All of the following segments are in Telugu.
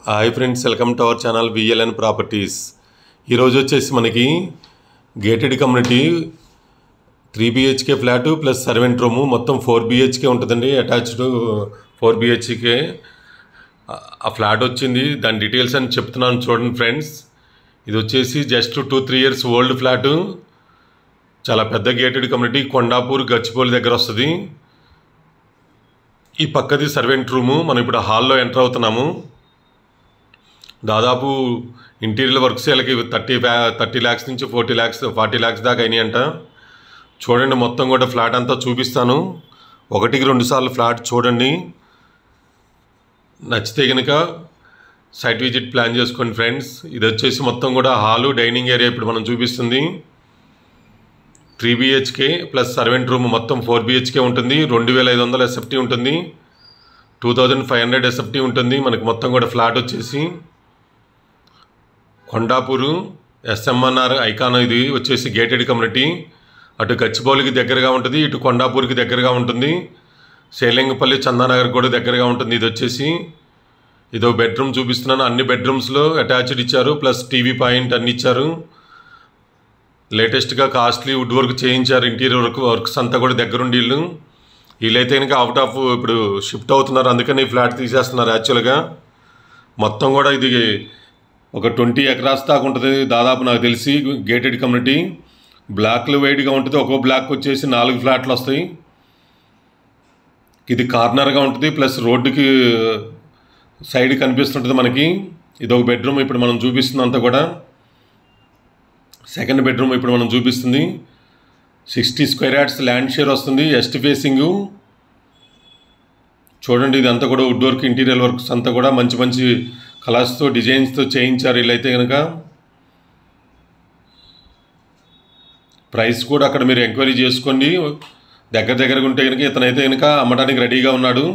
Hi friends, welcome to our channel VLN properties. ఈరోజు వచ్చేసి మనకి gated community 3 BHK flat plus servant room మొత్తం 4 BHK ఉంటుందండి. అటాచ్డ్ 4 BHK ఆ ఫ్లాట్ వచ్చింది. దాని డీటెయిల్స్ అని చెప్తున్నాను చూడండి ఫ్రెండ్స్. ఇది వచ్చేసి జస్ట్ 2-3 ఇయర్స్ ఓల్డ్ ఫ్లాటు, చాలా పెద్ద గేటెడ్ కమ్యూనిటీ, కొండాపూర్ గచ్చిబౌలి దగ్గర వస్తుంది. ఈ పక్కది సర్వెంట్ రూము. మనం ఇప్పుడు హాల్లో ఎంటర్ అవుతున్నాము. దాదాపు ఇంటీరియర్ వర్క్స్ వీళ్ళకి 30 lakhs నుంచి 40 lakhs దాకా అయినాయంట. చూడండి, మొత్తం కూడా ఫ్లాట్ అంతా చూపిస్తాను. 1-2 సార్లు ఫ్లాట్ చూడండి. నచ్చితే కనుక సైట్ విజిట్ ప్లాన్ చేసుకోండి ఫ్రెండ్స్. ఇది వచ్చేసి మొత్తం కూడా హాలు, డైనింగ్ ఏరియా ఇప్పుడు మనం చూపిస్తుంది. 3 BHK ప్లస్ సర్వెంట్ రూమ్ మొత్తం 4 BHK ఉంటుంది. 2500 SFT ఉంటుంది. 2500 SFT ఉంటుంది. మనకి మొత్తం కూడా ఫ్లాట్ వచ్చేసి కొండాపూరు SMNR ఐకాన్. ఇది వచ్చేసి గేటెడ్ కమ్యూనిటీ. అటు గచ్చిబౌలికి దగ్గరగా ఉంటుంది, ఇటు కొండాపూర్కి దగ్గరగా ఉంటుంది, సేలింగపల్లి చందానగర్ కూడా దగ్గరగా ఉంటుంది. ఇది వచ్చేసి ఇదో బెడ్రూమ్ చూపిస్తున్నాను. అన్ని బెడ్రూమ్స్లో అటాచ్డ్ ఇచ్చారు, ప్లస్ టీవీ పాయింట్ అన్ని ఇచ్చారు. లేటెస్ట్గా కాస్ట్లీ వుడ్ వర్క్ చేయించారు. ఇంటీరియర్ వర్క్స్ అంతా కూడా దగ్గరుండి వీళ్ళైతే కనుక అవుట్ ఆఫ్ ఇప్పుడు షిఫ్ట్ అవుతున్నారు, అందుకని ఫ్లాట్ తీసేస్తున్నారు. యాక్చువల్గా మొత్తం కూడా ఇది ఒక 20 acres దాకా ఉంటుంది దాదాపు, నాకు తెలిసి. గేటెడ్ కమ్యూనిటీ బ్లాక్లు వైడ్గా ఉంటుంది. ఒక్కో బ్లాక్ వచ్చేసి 4 ఫ్లాట్లు వస్తాయి. ఇది కార్నర్గా ఉంటుంది, ప్లస్ రోడ్డుకి సైడ్ కనిపిస్తుంటుంది మనకి. ఇది ఒక బెడ్రూమ్ ఇప్పుడు మనం చూపిస్తుంది అంతా కూడా. సెకండ్ బెడ్రూమ్ ఇప్పుడు మనం చూపిస్తుంది. 60 square yards ల్యాండ్ షేర్ వస్తుంది. West facing. చూడండి, ఇదంతా కూడా వుడ్ వర్క్, ఇంటీరియర్ వర్క్స్ అంతా కూడా మంచి మంచి కలర్స్తో డిజైన్స్తో చేయించారు. వీళ్ళైతే కనుక ప్రైస్ కూడా అక్కడ మీరు ఎంక్వైరీ చేసుకోండి. దగ్గరగా ఉంటే కనుక ఇతనైతే కనుక అమ్మడానికి రెడీగా ఉన్నాడు.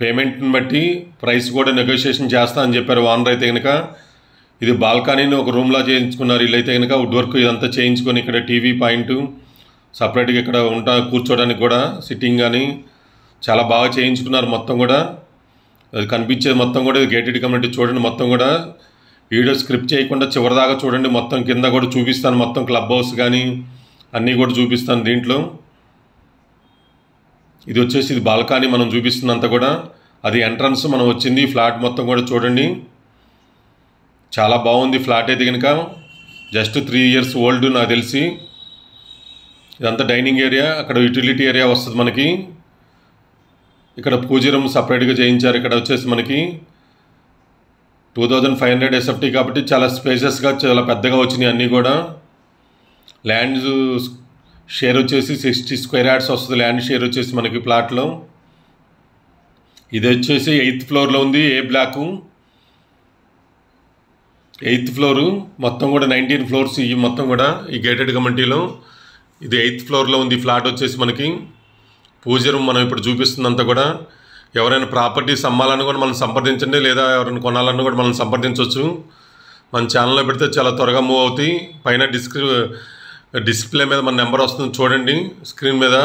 పేమెంట్ని బట్టి ప్రైస్ కూడా నెగోషియేషన్ చేస్తా అని చెప్పారు ఓనర్ అయితే కనుక. ఇది బాల్కనీని ఒక రూమ్లా చేయించుకున్నారు వీళ్ళైతే కనుక. వుడ్ వర్క్ ఇదంతా చేయించుకొని ఇక్కడ టీవీ పాయింట్ సపరేట్గా ఇక్కడ కూర్చోడానికి కూడా సిట్టింగ్ కానీ చాలా బాగా చేయించుకున్నారు. మొత్తం కూడా అది కనిపించేది మొత్తం కూడా గేటెడ్ కమ్యూనిటీ. చూడండి, మొత్తం కూడా వీడియో స్క్రిప్ట్ చేయకుండా చివరిదాకా చూడండి. మొత్తం కింద కూడా చూపిస్తాను, మొత్తం క్లబ్ హౌస్ కానీ అన్నీ కూడా చూపిస్తాను దీంట్లో. ఇది వచ్చేసి ఇది బాల్కనీ మనం చూపిస్తున్నంత కూడా. అది ఎంట్రన్స్ మనం వచ్చింది. ఫ్లాట్ మొత్తం కూడా చూడండి, చాలా బాగుంది ఫ్లాట్ అయితే కనుక. జస్ట్ 3 years ఓల్డ్ నాకు తెలిసి. ఇదంతా డైనింగ్ ఏరియా, అక్కడ యూటిలిటీ ఏరియా వస్తుంది మనకి. ఇక్కడ పూజ రూమ్ సపరేట్గా చేయించారు. ఇక్కడ వచ్చేసి మనకి 2500 SFT కాబట్టి చాలా స్పేసెస్గా, చాలా పెద్దగా వచ్చినాయి అన్నీ కూడా. ల్యాండ్ షేర్ వచ్చేసి 60 square yards వస్తుంది. ల్యాండ్ షేర్ వచ్చేసి మనకి ప్లాట్లో. ఇది వచ్చేసి 8th floorలో ఉంది. A block 8th floor. మొత్తం కూడా 19 floors ఇవి మొత్తం కూడా ఈ గేటెడ్ కమ్యూనిటీలో. ఇది 8th floorలో ఉంది ఫ్లాట్ వచ్చేసి మనకి. పూజ రూమ్ మనం ఇప్పుడు చూపిస్తుందంతా కూడా. ఎవరైనా ప్రాపర్టీస్ అమ్మాలని కూడా మనం సంప్రదించండి, లేదా ఎవరైనా కొనాలన్నా కూడా మనం సంప్రదించవచ్చు. మన ఛానల్లో పెడితే చాలా త్వరగా మూవ్ అవుతాయి. పైన డిస్ప్లే మీద మన నెంబర్ వస్తుంది చూడండి స్క్రీన్ మీద.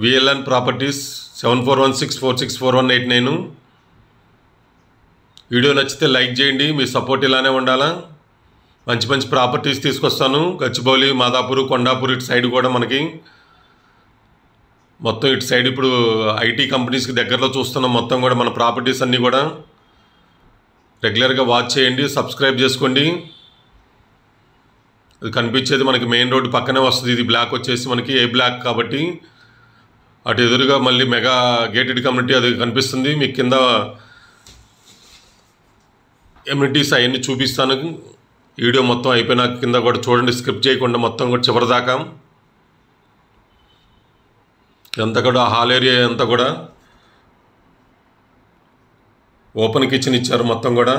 VLN properties 7416464189. వీడియో నచ్చితే లైక్ చేయండి. మీ సపోర్ట్ ఇలానే ఉండాలా. మంచి మంచి ప్రాపర్టీస్ తీసుకొస్తాను. గచ్చిబౌలి, మాదాపూర్, కొండాపూర్ ఇటు సైడ్ కూడా మనకి మొత్తం ఇటు సైడ్ ఇప్పుడు ఐటీ కంపెనీస్కి దగ్గరలో చూస్తున్నాం. మొత్తం కూడా మన ప్రాపర్టీస్ అన్నీ కూడా రెగ్యులర్గా వాచ్ చేయండి, సబ్స్క్రైబ్ చేసుకోండి. ఇది కనిపించేది మనకి మెయిన్ రోడ్డు పక్కనే వస్తుంది. ఇది బ్లాక్ వచ్చేసి మనకి ఏ బ్లాక్ కాబట్టి. అటు ఎదురుగా మళ్ళీ మెగా గేటెడ్ కమ్యూనిటీ అది కనిపిస్తుంది. మీకు కింద ఎమ్యూనిటీస్ అవన్నీ చూపిస్తాను. వీడియో మొత్తం అయిపోయినాక కింద కూడా చూడండి, స్కిప్ చేయకుండా మొత్తం కూడా చివరిదాకా. ఇదంతా కూడా హాల్ ఏరియా అంతా కూడా ఓపెన్ కిచెన్ ఇచ్చారు మొత్తం కూడా.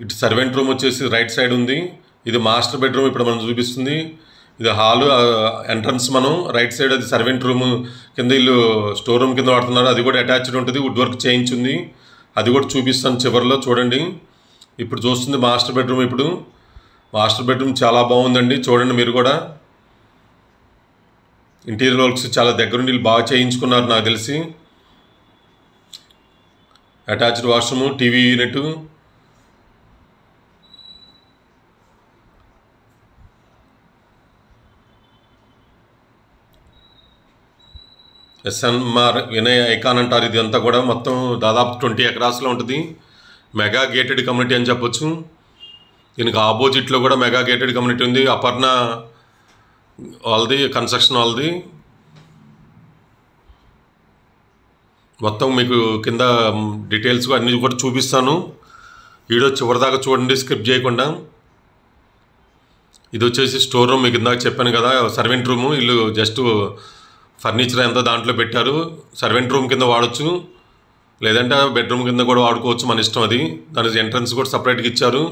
ఇటు సర్వెంట్ రూమ్ వచ్చేసి రైట్ సైడ్ ఉంది. ఇది మాస్టర్ బెడ్రూమ్ ఇప్పుడు మనం చూపిస్తుంది. ఇది హాలు ఎంట్రన్స్. మనం రైట్ సైడ్ అది సర్వెంట్ రూమ్ కింద ఇల్లు స్టోర్ రూమ్ కింద వాడుతున్నారు. అది కూడా అటాచ్డ్ ఉంటుంది, వుడ్ వర్క్ చేయించింది. అది కూడా చూపిస్తాను చివరిలో చూడండి. ఇప్పుడు చూస్తుంది మాస్టర్ బెడ్రూమ్. ఇప్పుడు మాస్టర్ బెడ్రూమ్ చాలా బాగుందండి, చూడండి మీరు కూడా. ఇంటీరియర్ వర్క్స్ చాలా దగ్గరుండి బాగా చేయించుకున్నారు నాకు తెలిసి. Attached washroom, TV unit, SMR Vinay icon అంటారు. ఇది అంతా కూడా మొత్తం దాదాపు 20 ఎకరాస్లో ఉంటుంది. మెగా గేటెడ్ కమ్యూనిటీ అని చెప్పొచ్చు. దీనికి ఆపోజిట్లో కూడా మెగా గేటెడ్ కమ్యూనిటీ ఉంది. అపర్ణ వాళ్ళది, కన్స్ట్రక్షన్ వాళ్ళది. మొత్తం మీకు కింద డీటెయిల్స్ అన్నీ కూడా చూపిస్తాను. వీడియో చివరిదాకా చూడండి, స్కిప్ చేయకుండా. ఇది వచ్చేసి స్టోర్ రూమ్. మీకు ఇందాక చెప్పాను కదా, సర్వెంట్ రూము. వీళ్ళు జస్ట్ ఫర్నిచర్ అంతా దాంట్లో పెట్టారు. సర్వెంట్ రూమ్ కింద వాడచ్చు, లేదంటే బెడ్రూమ్ కింద కూడా వాడుకోవచ్చు, మన ఇష్టం అది. దానికి ఎంట్రన్స్ కూడా సపరేట్గా ఇచ్చారు.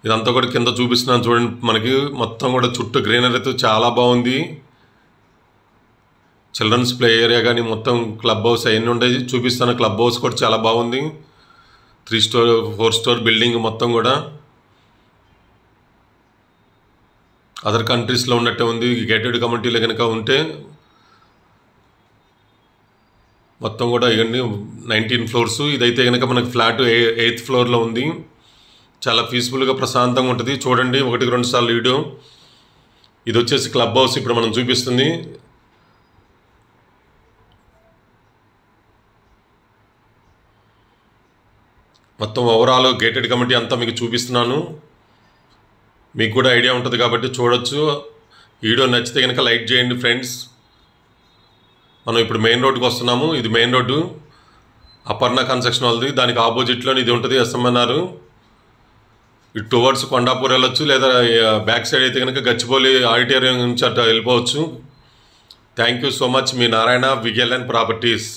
ఇదంతా కూడా కింద చూపిస్తున్నాను చూడండి. మనకి మొత్తం కూడా చుట్టూ గ్రీనరీతో చాలా బాగుంది. చిల్డ్రన్స్ ప్లే ఏరియా కానీ మొత్తం క్లబ్ హౌస్ అవన్నీ ఉండేది చూపిస్తాను. క్లబ్ హౌస్ కూడా చాలా బాగుంది. 3 స్టోర్ 4 స్టోర్ బిల్డింగ్ మొత్తం కూడా అదర్ కంట్రీస్లో ఉన్నట్టే ఉంది. గేటెడ్ కమ్యూనిటీలో కనుక ఉంటే మొత్తం కూడా ఇవన్నీ 19 ఫ్లోర్స్. ఇదైతే కనుక మనకి ఫ్లాట్ 8th ఫ్లోర్లో ఉంది. చాలా పీస్ఫుల్గా ప్రశాంతంగా ఉంటుంది. చూడండి 1-2 సార్లు వీడియో. ఇది వచ్చేసి క్లబ్ హౌస్ ఇప్పుడు మనం చూపిస్తుంది. మొత్తం ఓవరాల్ గేటెడ్ కమ్యూనిటీ అంతా మీకు చూపిస్తున్నాను. మీకు కూడా ఐడియా ఉంటుంది కాబట్టి చూడొచ్చు. వీడియో నచ్చితే కనుక లైక్ చేయండి ఫ్రెండ్స్. మనం ఇప్పుడు మెయిన్ రోడ్డుకి వస్తున్నాము. ఇది మెయిన్ రోడ్డు, అపర్ణ కన్స్ట్రక్షన్ వాళ్ళది. దానికి ఆపోజిట్లో ఇది ఉంటుంది ఎస్ఎంఎన్ఆర్. ఇటు టువర్డ్స్ కొండాపూర్ వెళ్ళొచ్చు, లేదా బ్యాక్ సైడ్ అయితే కనుక గచ్చిబౌలి ఆడిటోరియం నుంచి అట్లా వెళ్ళిపోవచ్చు. Thank you so much. Me Narayana VLN properties.